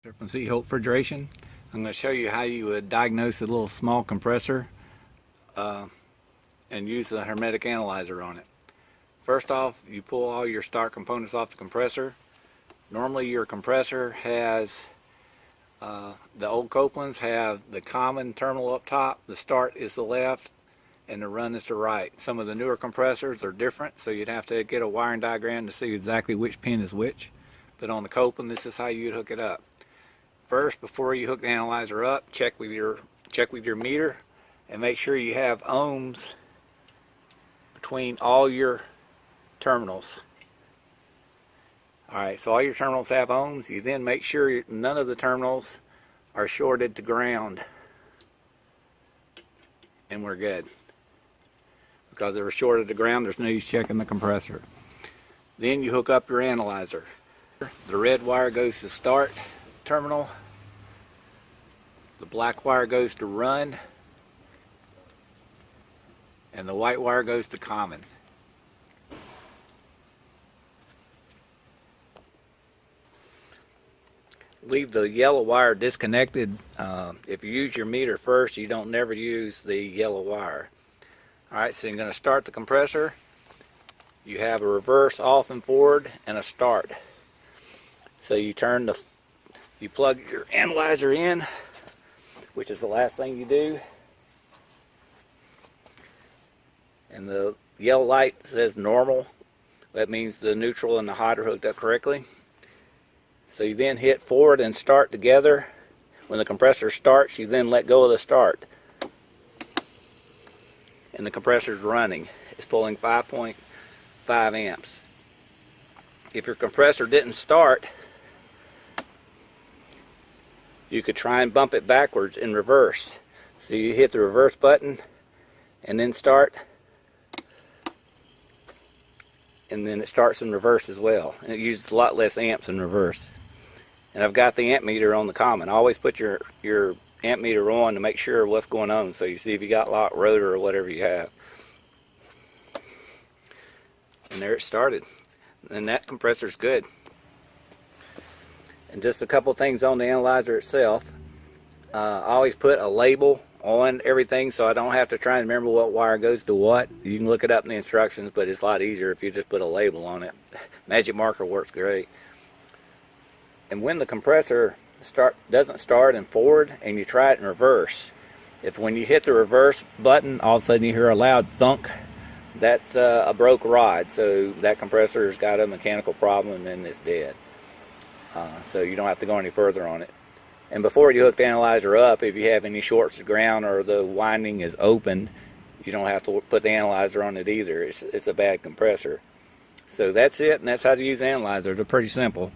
From C-Holt Refrigeration. I'm going to show you how you would diagnose a little small compressor and use the Hermetic Analyzer on it. First off, you pull all your start components off the compressor. Normally your compressor has, the old Copelands have the common terminal up top, the start is the left, and the run is the right. Some of the newer compressors are different, so you'd have to get a wiring diagram to see exactly which pin is which. But on the Copeland, this is how you'd hook it up. First, before you hook the analyzer up, check with your meter and make sure you have ohms between all your terminals. Alright, so all your terminals have ohms. You then make sure none of the terminals are shorted to ground. And we're good. Because if they're shorted to ground, there's no use checking the compressor. Then you hook up your analyzer. The red wire goes to start terminal, the black wire goes to run, and the white wire goes to common. Leave the yellow wire disconnected. If you use your meter first, you don't never use the yellow wire. Alright, so you're going to start the compressor. You have a reverse, off and forward, and a start. So you plug your analyzer in, which is the last thing you do. And the yellow light says normal. That means the neutral and the hot are hooked up correctly. So you then hit forward and start together. When the compressor starts, you then let go of the start. And the compressor is running. It's pulling 5.5 amps. If your compressor didn't start, you could try and bump it backwards in reverse. So you hit the reverse button and then start, and then it starts in reverse as well. And it uses a lot less amps in reverse. And I've got the amp meter on the common. Always put your amp meter on to make sure what's going on, so you see if you got locked rotor or whatever you have. And there it started. And that compressor's good. And just a couple things on the analyzer itself. I always put a label on everything so I don't have to try and remember what wire goes to what. You can look it up in the instructions, but it's a lot easier if you just put a label on it. Magic marker works great. And when the compressor doesn't start in forward and you try it in reverse, when you hit the reverse button, all of a sudden you hear a loud thunk, that's a broke rod. So that compressor's got a mechanical problem and then it's dead. So you don't have to go any further on it. And before you hook the analyzer up, if you have any shorts to ground or the winding is open, you don't have to put the analyzer on it either. It's a bad compressor. So that's it, and that's how to use the analyzer. They're pretty simple.